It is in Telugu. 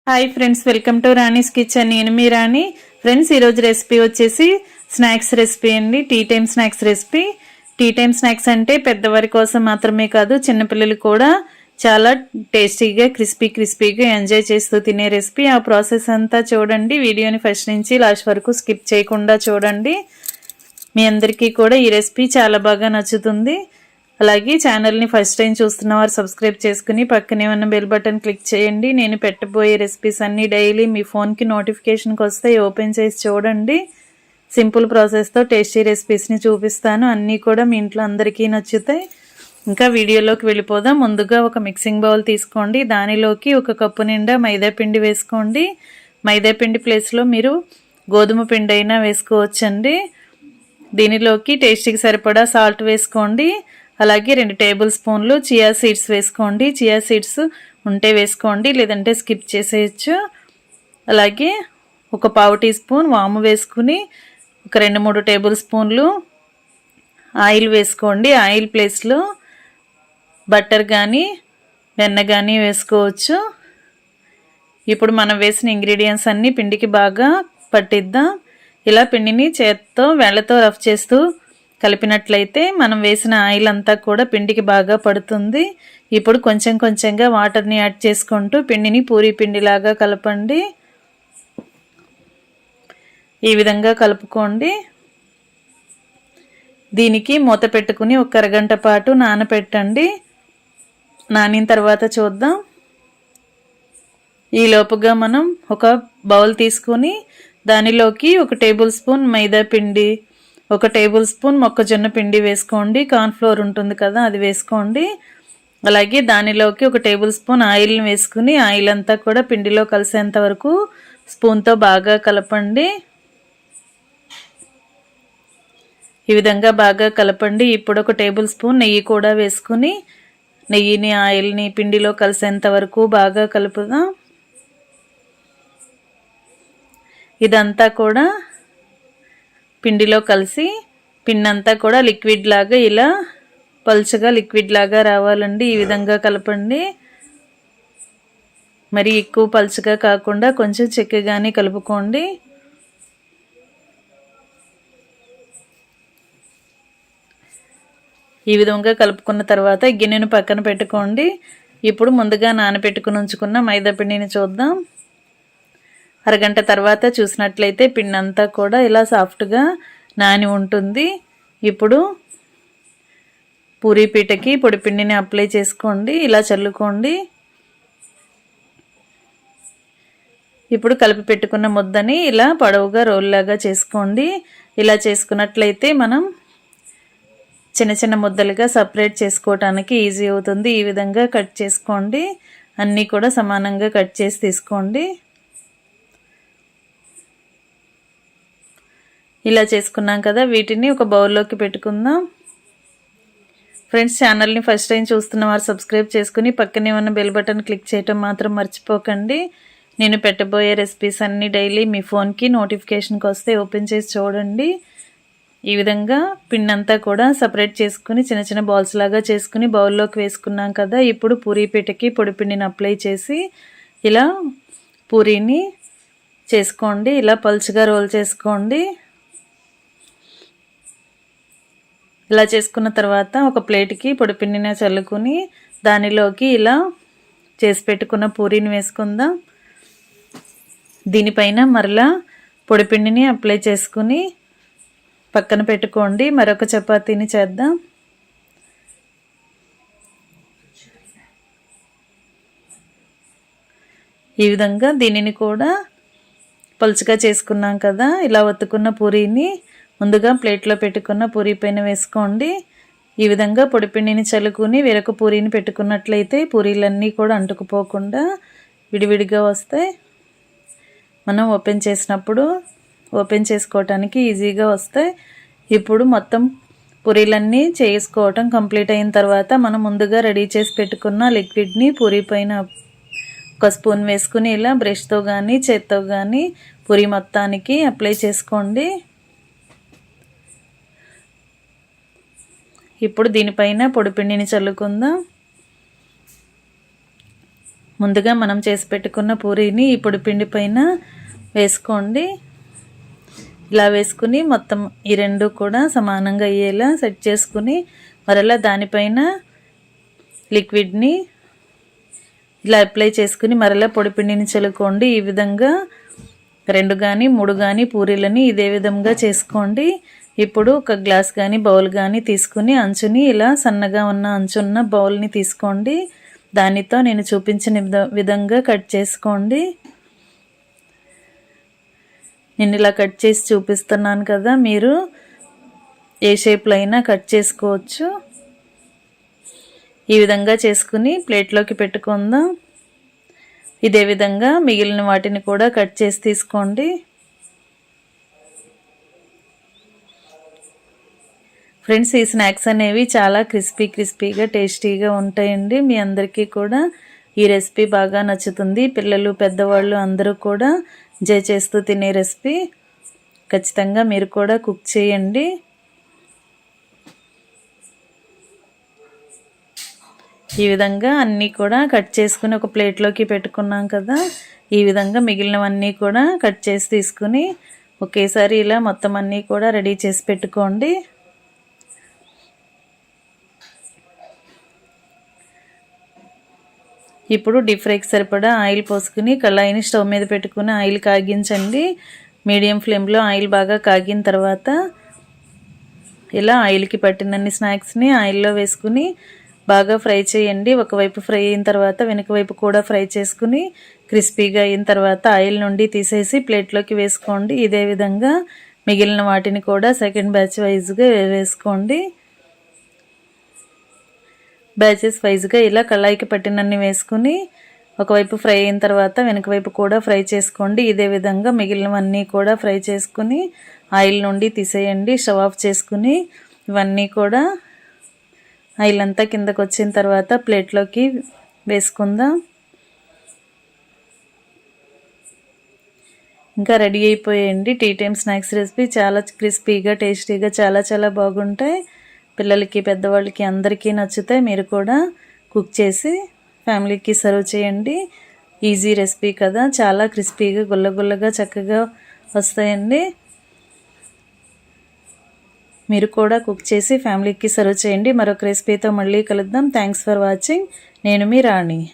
Hi friends, welcome to Rani's kitchen. నేను మీ రాణి. ఫ్రెండ్స్, ఈరోజు రెసిపీ వచ్చేసి స్నాక్స్ రెసిపీ అండి. Tea time snacks recipe. Tea time snacks అంటే పెద్దవారి కోసం మాత్రమే కాదు, చిన్నపిల్లలు కూడా చాలా టేస్టీగా క్రిస్పీగా ఎంజాయ్ చేస్తూ తినే రెసిపీ. ఆ ప్రాసెస్ అంతా చూడండి. వీడియోని ఫస్ట్ నుంచి లాస్ట్ వరకు స్కిప్ చేయకుండా చూడండి. మీ అందరికీ కూడా ఈ రెసిపీ చాలా బాగా నచ్చుతుంది. అలాగే ఛానల్ని ఫస్ట్ టైం చూస్తున్న వారు సబ్స్క్రైబ్ చేసుకుని పక్కనే ఉన్న బెల్ బటన్ క్లిక్ చేయండి. నేను పెట్టబోయే రెసిపీస్ అన్నీ డైలీ మీ ఫోన్కి నోటిఫికేషన్కి వస్తాయి. ఓపెన్ చేసి చూడండి. సింపుల్ ప్రాసెస్తో టేస్టీ రెసిపీస్ని చూపిస్తాను. అన్నీ కూడా మీ ఇంట్లో అందరికీ నచ్చుతాయి. ఇంకా వీడియోలోకి వెళ్ళిపోదాం. ముందుగా ఒక మిక్సింగ్ బౌల్ తీసుకోండి. దానిలోకి 1 కప్పు నిండా మైదా పిండి వేసుకోండి. మైదా పిండి ప్లేస్లో మీరు గోధుమ పిండి అయినా వేసుకోవచ్చండి. దీనిలోకి టేస్టీకి సరిపడా సాల్ట్ వేసుకోండి. అలాగే 2 టేబుల్ స్పూన్లు చియా సీడ్స్ వేసుకోండి. చియా సీడ్స్ ఉంటే వేసుకోండి, లేదంటే స్కిప్ చేసేయచ్చు. అలాగే 1 పావు టీ స్పూన్ వాము వేసుకుని 2-3 టేబుల్ స్పూన్లు ఆయిల్ వేసుకోండి. ఆయిల్ ప్లేస్లో బటర్ కానీ వెన్న కానీ వేసుకోవచ్చు. ఇప్పుడు మనం వేసిన ఇంగ్రీడియంట్స్ అన్నీ పిండికి బాగా పట్టిద్దాం. ఇలా పిండిని చేత్తో వేళ్ళతో రఫ్ చేస్తూ కలిపినట్లయితే మనం వేసిన ఆయిల్ అంతా కూడా పిండికి బాగా పడుతుంది. ఇప్పుడు కొంచెంగా వాటర్ని యాడ్ చేసుకుంటూ పిండిని పూరీ పిండిలాగా కలపండి. ఈ విధంగా కలుపుకోండి. దీనికి మూత పెట్టుకుని 1 అరగంట పాటు నానబెట్టండి. నానిన తర్వాత చూద్దాం. ఈ లోపుగా మనం ఒక బౌల్ తీసుకుని దానిలోకి 1 టేబుల్ స్పూన్ మైదా పిండి, 1 టేబుల్ స్పూన్ మొక్కజొన్న పిండి వేసుకోండి. కార్న్ఫ్లోర్ ఉంటుంది కదా, అది వేసుకోండి. అలాగే దానిలోకి 1 టేబుల్ స్పూన్ ఆయిల్ని వేసుకుని ఆయిల్ అంతా కూడా పిండిలో కలిసేంత వరకు స్పూన్తో బాగా కలపండి. ఈ విధంగా బాగా కలపండి. ఇప్పుడు 1 టేబుల్ స్పూన్ నెయ్యి కూడా వేసుకుని నెయ్యిని ఆయిల్ని పిండిలో కలిసేంత వరకు బాగా కలుపుదాం. ఇదంతా కూడా పిండిలో కలిసి పిండి అంతా కూడా లిక్విడ్ లాగా ఇలా పలుచగా లిక్విడ్ లాగా రావాలండి. ఈ విధంగా కలపండి. మరి ఎక్కువ పలుచగా కాకుండా కొంచెం చిక్కగానే కలుపుకోండి. ఈ విధంగా కలుపుకున్న తర్వాత గిన్నెను పక్కన పెట్టుకోండి. ఇప్పుడు ముందుగా నానబెట్టుకుని ఉంచుకున్న మైదా పిండిని చూద్దాం. అరగంట తర్వాత చూసినట్లయితే పిండి అంతా కూడా ఇలా సాఫ్ట్గా నాని ఉంటుంది. ఇప్పుడు పూరీ పీటకి పొడి పిండిని అప్లై చేసుకోండి. ఇలా చల్లుకోండి. ఇప్పుడు కలిపి పెట్టుకున్న ముద్దని ఇలా పొడవుగా రోల్లాగా చేసుకోండి. ఇలా చేసుకున్నట్లయితే మనం చిన్న ముద్దలుగా సపరేట్ చేసుకోవటానికి ఈజీ అవుతుంది. ఈ విధంగా కట్ చేసుకోండి. అన్నీ కూడా సమానంగా కట్ చేసి తీసుకోండి. ఇలా చేసుకున్నాం కదా, వీటిని ఒక బౌల్లోకి పెట్టుకుందాం. ఫ్రెండ్స్, ఛానల్ని ఫస్ట్ టైం చూస్తున్న వారు సబ్స్క్రైబ్ చేసుకుని పక్కనే ఉన్న బెల్ బటన్ క్లిక్ చేయటం మాత్రం మర్చిపోకండి. నేను పెట్టబోయే రెసిపీస్ అన్నీ డైలీ మీ ఫోన్కి నోటిఫికేషన్కి వస్తే ఓపెన్ చేసి చూడండి. ఈ విధంగా పిండి అంతా కూడా సపరేట్ చేసుకుని చిన్న బాల్స్ లాగా చేసుకుని బౌల్లోకి వేసుకున్నాం కదా. ఇప్పుడు పూరీ పీటకి పొడి పిండిని అప్లై చేసి ఇలా పూరీని చేసుకోండి. ఇలా పలుచగా రోల్ చేసుకోండి. ఇలా చేసుకున్న తర్వాత ఒక ప్లేట్కి పొడిపిండిని చల్లుకుని దానిలోకి ఇలా చేసి పెట్టుకున్న పూరీని వేసుకుందాం. దీనిపైన మరలా పొడిపిండిని అప్లై చేసుకుని పక్కన పెట్టుకోండి. మరొక చపాతీని చేద్దాం. ఈ విధంగా దీనిని కూడా పలుచగా చేసుకున్నాం కదా. ఇలా ఒత్తుకున్న పూరీని ముందుగా ప్లేట్లో పెట్టుకున్న పూరీ పైన వేసుకోండి. ఈ విధంగా పొడిపిండిని చల్లుకుని వేరొక పూరీని పెట్టుకున్నట్లయితే పూరీలన్నీ కూడా అంటుకుపోకుండా విడివిడిగా వస్తాయి. మనం ఓపెన్ చేసినప్పుడు ఓపెన్ చేసుకోవటానికి ఈజీగా వస్తాయి. ఇప్పుడు మొత్తం పూరీలన్నీ చేసుకోవటం కంప్లీట్ అయిన తర్వాత మనం ముందుగా రెడీ చేసి పెట్టుకున్న లిక్విడ్ని పూరీ పైన 1 స్పూన్ వేసుకుని ఇలా బ్రష్తో కానీ చేత్తో కానీ పూరీ మొత్తానికి అప్లై చేసుకోండి. ఇప్పుడు దీనిపైన పొడిపిండిని చల్లుకుందాం. ముందుగా మనం చేసి పెట్టుకున్న పూరీని ఇప్పుడు పిండి పైన వేసుకోండి. ఇలా వేసుకుని మొత్తం ఈ రెండు కూడా సమానంగా అయ్యేలా సెట్ చేసుకుని మరలా దానిపైన లిక్విడ్ని ఇలా అప్లై చేసుకుని మరలా పొడిపిండిని చల్లుకోండి. ఈ విధంగా 2 కానీ 3 కానీ పూరీలని ఇదే విధంగా చేసుకోండి. ఇప్పుడు ఒక గ్లాస్ కానీ బౌల్ కానీ తీసుకుని అంచుని ఇలా సన్నగా ఉన్న అంచున్న బౌల్ని తీసుకోండి. దానితో నేను చూపించిన విధంగా కట్ చేసుకోండి. నేను ఇలా కట్ చేసి చూపిస్తున్నాను కదా, మీరు ఏ షేప్లో అయినా కట్ చేసుకోవచ్చు. ఈ విధంగా చేసుకుని ప్లేట్లోకి పెట్టుకుందాం. ఇదే విధంగా మిగిలిన వాటిని కూడా కట్ చేసి తీసుకోండి. ఫ్రెండ్స్, ఈ స్నాక్స్ అనేవి చాలా క్రిస్పీగా టేస్టీగా ఉంటాయండి. మీ అందరికీ కూడా ఈ రెసిపీ బాగా నచ్చుతుంది. పిల్లలు పెద్దవాళ్ళు అందరూ కూడా ఎంజాయ్ చేస్తూ తినే రెసిపీ. ఖచ్చితంగా మీరు కూడా కుక్ చేయండి. ఈ విధంగా అన్నీ కూడా కట్ చేసుకుని ఒక ప్లేట్లోకి పెట్టుకున్నాం కదా, ఈ విధంగా మిగిలినవన్నీ కూడా కట్ చేసి తీసుకుని ఒకేసారి ఇలా మొత్తం అన్నీ కూడా రెడీ చేసి పెట్టుకోండి. ఇప్పుడు డీప్ ఫ్రైకి సరిపడా ఆయిల్ పోసుకుని కళాయిని స్టవ్ మీద పెట్టుకుని ఆయిల్ కాగించండి. మీడియం ఫ్లేమ్లో ఆయిల్ బాగా కాగిన తర్వాత ఇలా ఆయిల్కి పట్టినన్ని స్నాక్స్ని ఆయిల్లో వేసుకుని బాగా ఫ్రై చేయండి. ఒకవైపు ఫ్రై అయిన తర్వాత వెనక వైపు కూడా ఫ్రై చేసుకుని క్రిస్పీగా అయిన తర్వాత ఆయిల్ నుండి తీసేసి ప్లేట్లోకి వేసుకోండి. ఇదే విధంగా మిగిలిన వాటిని కూడా సెకండ్ బ్యాచ్ వైజ్గా వేసుకోండి. బ్యాచెస్ వైజ్గా ఇలా కళాయికి పట్టినన్ని వేసుకుని ఒకవైపు ఫ్రై అయిన తర్వాత వెనక వైపు కూడా ఫ్రై చేసుకోండి. ఇదే విధంగా మిగిలినవన్నీ కూడా ఫ్రై చేసుకుని ఆయిల్ నుండి తీసేయండి. స్టవ్ ఆఫ్ చేసుకుని ఇవన్నీ కూడా ఆయిల్ అంతా కిందకు వచ్చిన తర్వాత ప్లేట్లోకి వేసుకుందాం. ఇంకా రెడీ అయిపోయాయండి టీ టైమ్ స్నాక్స్ రెసిపీ. చాలా క్రిస్పీగా టేస్టీగా చాలా బాగుంటాయి. పిల్లలకి పెద్దవాళ్ళకి అందరికీ నచ్చుతాయి. మీరు కూడా కుక్ చేసి ఫ్యామిలీకి సర్వ్ చేయండి. ఈజీ రెసిపీ కదా, చాలా క్రిస్పీగా గుల్లగా చక్కగా వస్తాయండి. మీరు కూడా కుక్ చేసి ఫ్యామిలీకి సర్వ్ చేయండి. మరొక రెసిపీతో మళ్ళీ కలుద్దాం. Thanks for watching. నేను మీ రాణి.